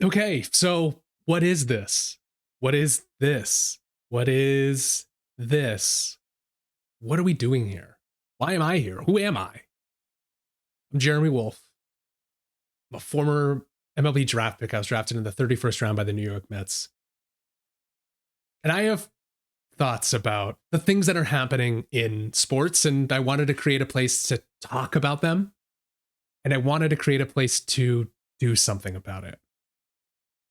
Okay, so what is this? What is this? What is this? What are we doing here? Why am I here? Who am I? I'm Jeremy Wolf. I'm a former MLB draft pick. I was drafted in the 31st round by the New York Mets. And I have thoughts about the things that are happening in sports, and I wanted to create a place to talk about them. And I wanted to create a place to do something about it.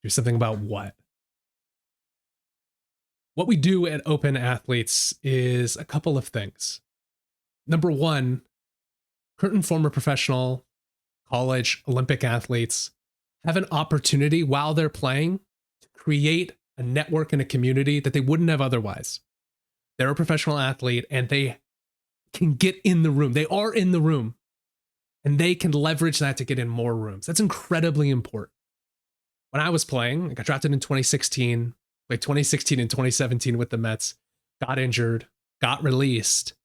Do something about what? What we do at Open Athletes is a couple of things. Number one, current former professional, college, Olympic athletes have an opportunity while they're playing to create a network and a community that they wouldn't have otherwise. They're a professional athlete and they can get in the room. They are in the room and they can leverage that to get in more rooms. That's incredibly important. When I was playing, I got drafted in 2016, played 2016 and 2017 with the Mets, got injured, got released,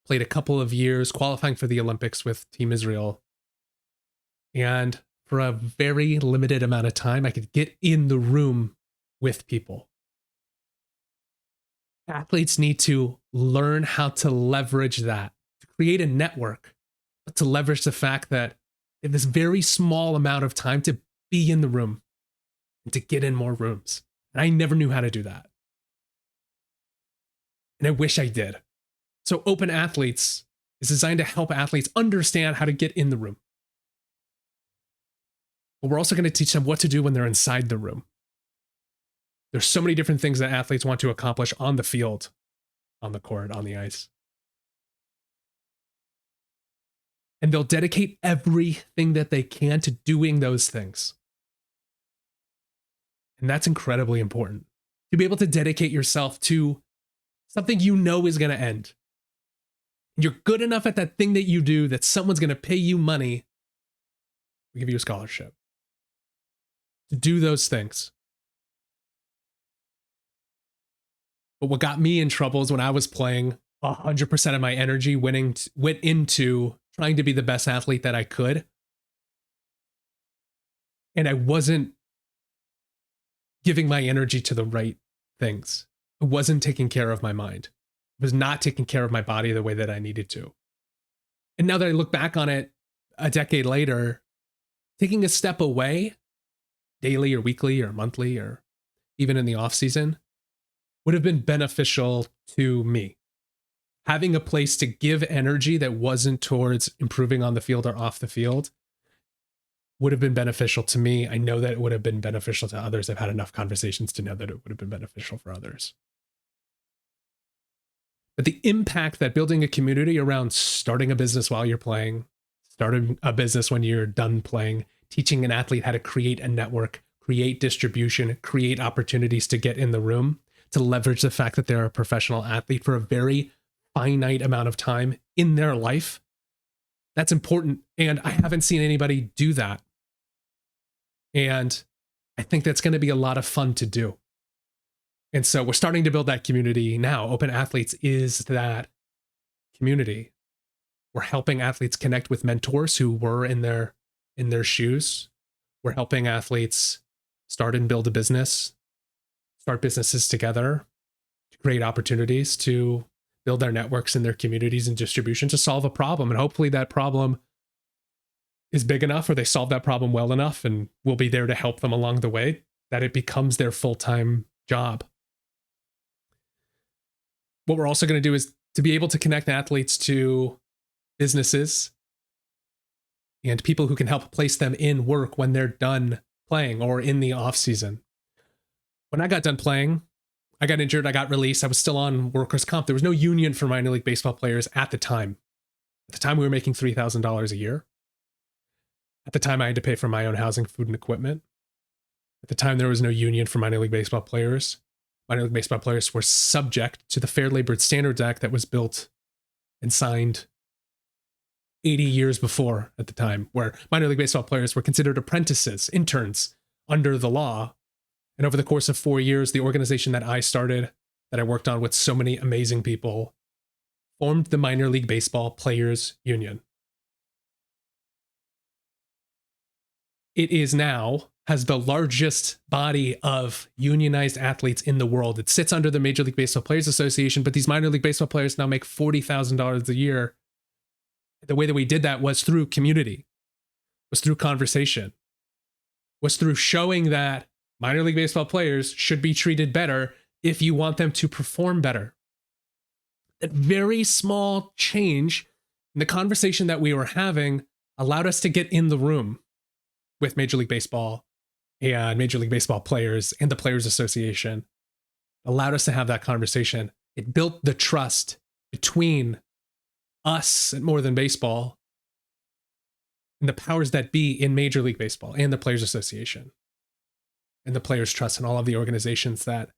played a couple of years qualifying for the Olympics with Team Israel. And for a very limited amount of time, I could get in the room with people. Athletes need to learn how to leverage that, to create a network, but to leverage the fact that they have this very small amount of time to be in the room and to get in more rooms. And I never knew how to do that. And I wish I did. So Open Athletes is designed to help athletes understand how to get in the room. But we're also going to teach them what to do when they're inside the room. There's so many different things that athletes want to accomplish on the field, on the court, on the ice. And they'll dedicate everything that they can to doing those things. And that's incredibly important. To be able to dedicate yourself to something you know is going to end. You're good enough at that thing that you do that someone's going to pay you money, we give you a scholarship to do those things. But what got me in trouble is when I was playing, 100% of my energy went into trying to be the best athlete that I could. And I wasn't giving my energy to the right things. I wasn't taking care of my mind. I was not taking care of my body the way that I needed to. And now that I look back on it a decade later, taking a step away, daily or weekly or monthly or even in the off season, would have been beneficial to me. Having a place to give energy that wasn't towards improving on the field or off the field would have been beneficial to me. I know that it would have been beneficial to others. I've had enough conversations to know that it would have been beneficial for others. But the impact that building a community around starting a business while you're playing, starting a business when you're done playing, teaching an athlete how to create a network, create distribution, create opportunities to get in the room, to leverage the fact that they're a professional athlete for a very finite amount of time in their life. That's important. And I haven't seen anybody do that. And I think that's going to be a lot of fun to do. And so we're starting to build that community now. Open Athletes is that community. We're helping athletes connect with mentors who were in their shoes. We're helping athletes start and build a business, start businesses together, to create opportunities to build their networks and their communities and distribution to solve a problem. And hopefully that problem is big enough, or they solve that problem well enough, and we'll be there to help them along the way, that it becomes their full-time job. What we're also going to do is to be able to connect athletes to businesses and people who can help place them in work when they're done playing or in the off season. When I got done playing, I got injured, I got released, I was still on workers' comp. There was no union for minor league baseball players at the time. At the time, we were making $3,000 a year. At the time, I had to pay for my own housing, food, and equipment. At the time, there was no union for minor league baseball players. Minor league baseball players were subject to the Fair Labor Standards Act that was built and signed 80 years before at the time, where minor league baseball players were considered apprentices, interns under the law. And over the course of 4 years, the organization that I started, that I worked on with so many amazing people, formed the Minor League Baseball Players Union. It is now has the largest body of unionized athletes in the world. It sits under the Major League Baseball Players Association, but these minor league baseball players now make $40,000 a year. The way that we did that was through community, was through conversation, was through showing that minor league baseball players should be treated better if you want them to perform better. That very small change in the conversation that we were having allowed us to get in the room with Major League Baseball and Major League Baseball players and the Players Association. Allowed us to have that conversation. It built the trust between us at More Than Baseball and the powers that be in Major League Baseball and the Players Association and the Players Trust and all of the organizations that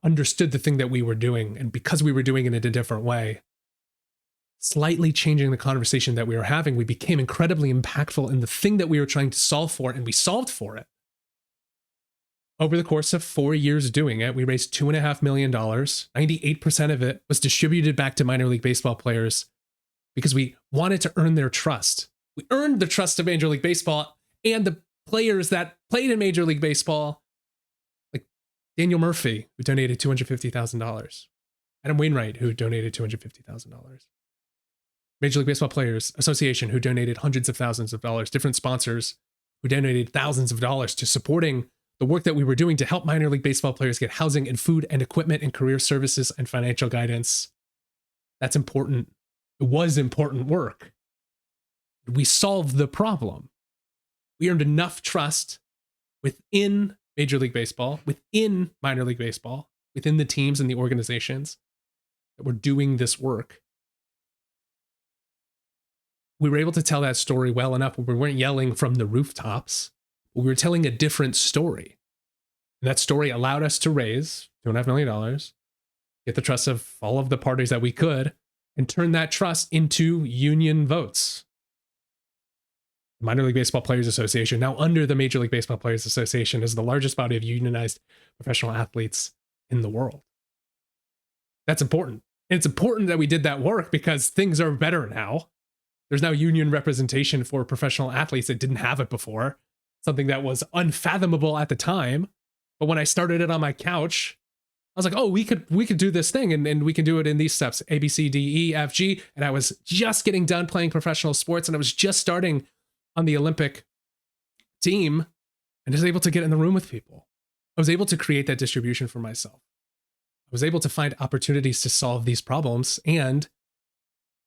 understood the thing that we were doing. And because we were doing it in a different way, slightly changing the conversation that we were having, we became incredibly impactful in the thing that we were trying to solve for, and we solved for it. Over the course of 4 years doing it, we raised $2.5 million. 98% of it was distributed back to minor league baseball players because we wanted to earn their trust. We earned the trust of Major League Baseball and the players that played in Major League Baseball, like Daniel Murphy, who donated $250,000. Adam Wainwright, who donated $250,000. Major League Baseball Players Association, who donated hundreds of thousands of dollars. Different sponsors who donated thousands of dollars to supporting the work that we were doing to help minor league baseball players get housing and food and equipment and career services and financial guidance. That's important. It was important work. We solved the problem. We earned enough trust within Major League Baseball, within minor league baseball, within the teams and the organizations that were doing this work. We were able to tell that story well enough where we weren't yelling from the rooftops. We were telling a different story. And that story allowed us to raise $2.5 million, get the trust of all of the parties that we could, and turn that trust into union votes. The Minor League Baseball Players Association, now under the Major League Baseball Players Association, is the largest body of unionized professional athletes in the world. That's important. And it's important that we did that work because things are better now. There's now union representation for professional athletes that didn't have it before, something that was unfathomable at the time. But when I started it on my couch, I was like, oh, we could do this thing and we can do it in these steps, A, B, C, D, E, F, G. And I was just getting done playing professional sports and I was just starting on the Olympic team and was able to get in the room with people. I was able to create that distribution for myself. I was able to find opportunities to solve these problems and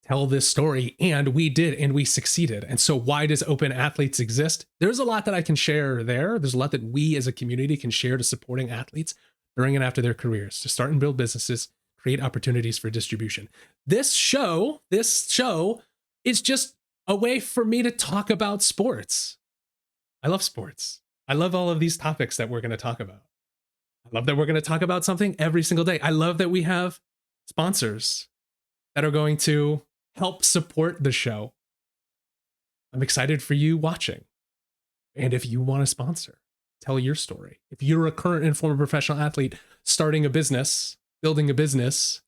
tell this story, and we did, and we succeeded. And so why does Open Athletes exist? There's a lot that I can share there. There's a lot that we as a community can share to supporting athletes during and after their careers, to start and build businesses, create opportunities for distribution. This show is just a way for me to talk about sports. I love sports. I love all of these topics that we're going to talk about. I love that we're going to talk about something every single day. I love that we have sponsors that are going to help support the show. I'm excited for you watching. And if you want to sponsor, tell your story. If you're a current and former professional athlete starting a business, building a business,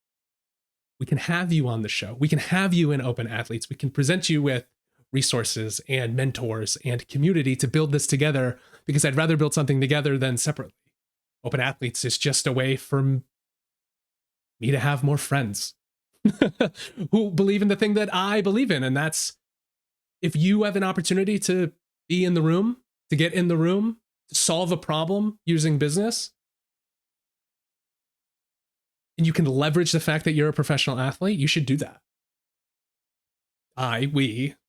we can have you on the show. We can have you in Open Athletes. We can present you with resources and mentors and community to build this together, because I'd rather build something together than separately. Open Athletes is just a way for me to have more friends who believe in the thing that I believe in. And that's, if you have an opportunity to be in the room, to get in the room, to solve a problem using business, and you can leverage the fact that you're a professional athlete, you should do that.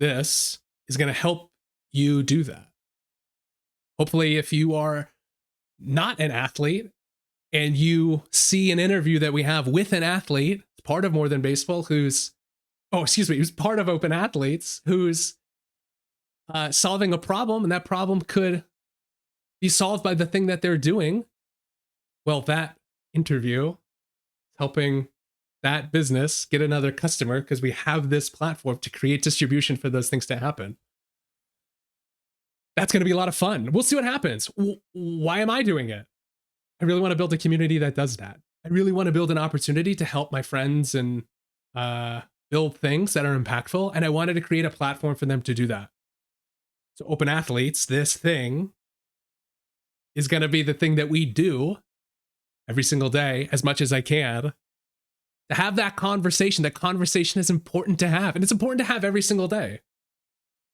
This is going to help you do that. Hopefully, if you are not an athlete and you see an interview that we have with an athlete, part of More Than Baseball, who's part of Open Athletes, who's solving a problem, and that problem could be solved by the thing that they're doing. Well, that interview, helping that business get another customer, because we have this platform to create distribution for those things to happen. That's going to be a lot of fun. We'll see what happens. Why am I doing it? I really want to build a community that does that. I really want to build an opportunity to help my friends and build things that are impactful. And I wanted to create a platform for them to do that. So Open Athletes, this thing, is going to be the thing that we do every single day as much as I can to have that conversation. That conversation is important to have, and it's important to have every single day.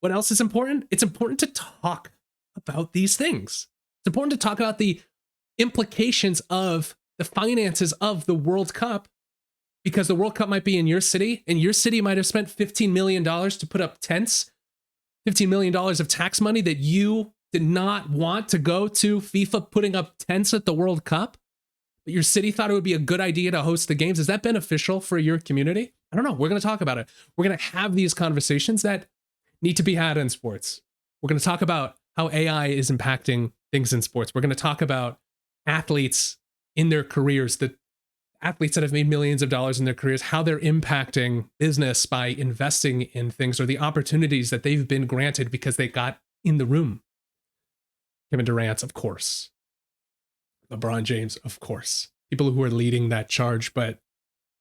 What else is important? It's important to talk about these things. It's important to talk about the implications of the finances of the World Cup, because the World Cup might be in your city, and your city might have spent $15 million to put up tents, $15 million of tax money that you did not want to go to FIFA putting up tents at the World Cup. But your city thought it would be a good idea to host the games. Is that beneficial for your community? I don't know. We're going to talk about it. We're going to have these conversations that need to be had in sports. We're going to talk about how AI is impacting things in sports. We're going to talk about athletes in their careers, the athletes that have made millions of dollars in their careers, how they're impacting business by investing in things, or the opportunities that they've been granted because they got in the room. Kevin Durant, of course. LeBron James, of course. People who are leading that charge. But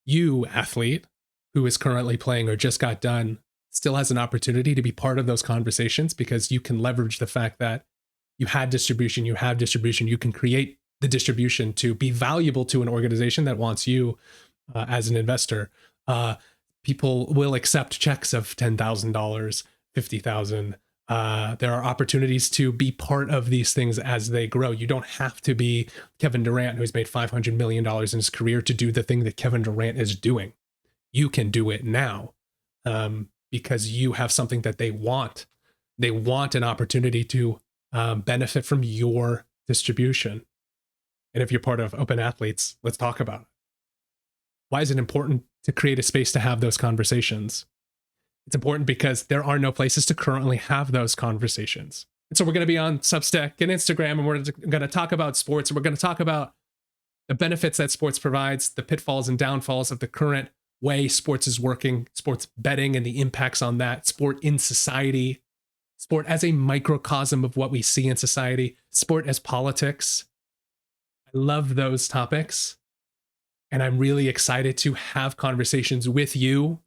you, athlete, who is currently playing or just got done, still has an opportunity to be part of those conversations, because you can leverage the fact that you had distribution, you have distribution, you can create the distribution to be valuable to an organization that wants you as an investor. People will accept checks of $10,000, $50,000. There are opportunities to be part of these things as they grow. You don't have to be Kevin Durant, who's made $500 million in his career, to do the thing that Kevin Durant is doing. You can do it now because you have something that they want. They want an opportunity to benefit from your distribution. And if you're part of Open Athletes, let's talk about it. Why is it important to create a space to have those conversations? It's important because there are no places to currently have those conversations. And so we're going to be on Substack and Instagram, and we're going to talk about sports, and we're going to talk about the benefits that sports provides, the pitfalls and downfalls of the current way sports is working, sports betting and the impacts on that, sport in society, sport as a microcosm of what we see in society, sport as politics. I love those topics, and I'm really excited to have conversations with you,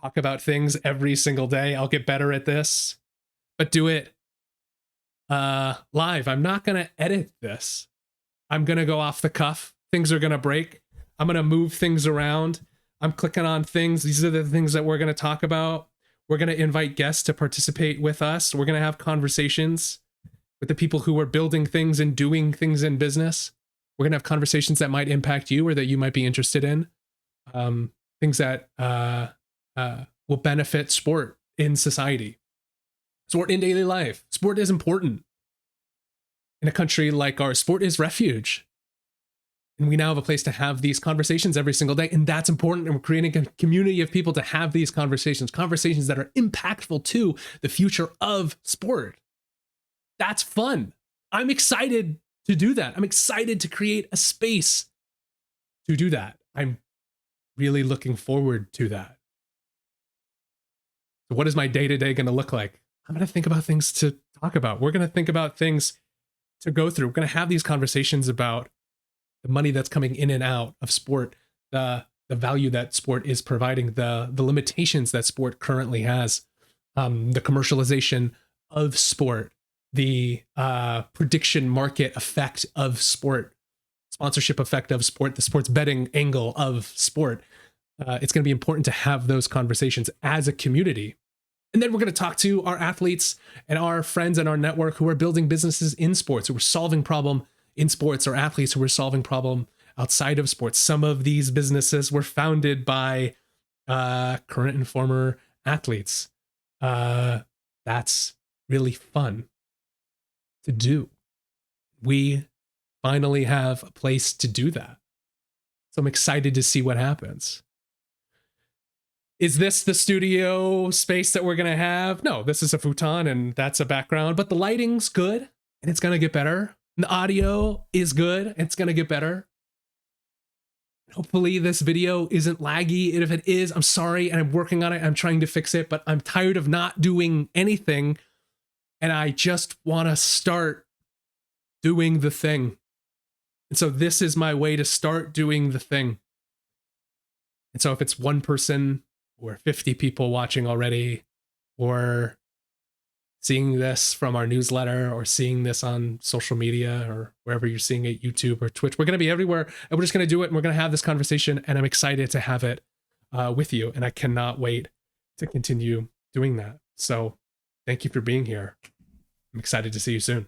talk about things every single day. I'll get better at this, but do it live. I'm not going to edit this. I'm going to go off the cuff. Things are going to break. I'm going to move things around. I'm clicking on things. These are the things that we're going to talk about. We're going to invite guests to participate with us. We're going to have conversations with the people who are building things and doing things in business. We're going to have conversations that might impact you or that you might be interested in. Things that will benefit sport in society, sport in daily life. Sport is important. In a country like ours, sport is refuge. And we now have a place to have these conversations every single day. And that's important. And we're creating a community of people to have these conversations that are impactful to the future of sport. That's fun. I'm excited to do that. I'm excited to create a space to do that. I'm really looking forward to that. So what is my day-to-day going to look like? I'm going to think about things to talk about. We're going to think about things to go through. We're going to have these conversations about the money that's coming in and out of sport, the value that sport is providing, the limitations that sport currently has, the commercialization of sport, the prediction market effect of sport, sponsorship effect of sport, the sports betting angle of sport. It's going to be important to have those conversations as a community. And then we're going to talk to our athletes and our friends and our network who are building businesses in sports, who are solving problem in sports, or athletes who are solving problem outside of sports. Some of these businesses were founded by current and former athletes. That's really fun to do. We finally have a place to do that. So I'm excited to see what happens. Is this the studio space that we're going to have? No, this is a futon and that's a background, but the lighting's good and it's going to get better. The audio is good. It's going to get better. Hopefully this video isn't laggy. And if it is, I'm sorry. And I'm working on it. I'm trying to fix it, but I'm tired of not doing anything. And I just want to start doing the thing. And so this is my way to start doing the thing. And so if it's one person or 50 people watching already, or seeing this from our newsletter or seeing this on social media or wherever you're seeing it, YouTube or Twitch. We're going to be everywhere, and we're just going to do it, and we're going to have this conversation, and I'm excited to have it with you, and I cannot wait to continue doing that. So thank you for being here. I'm excited to see you soon.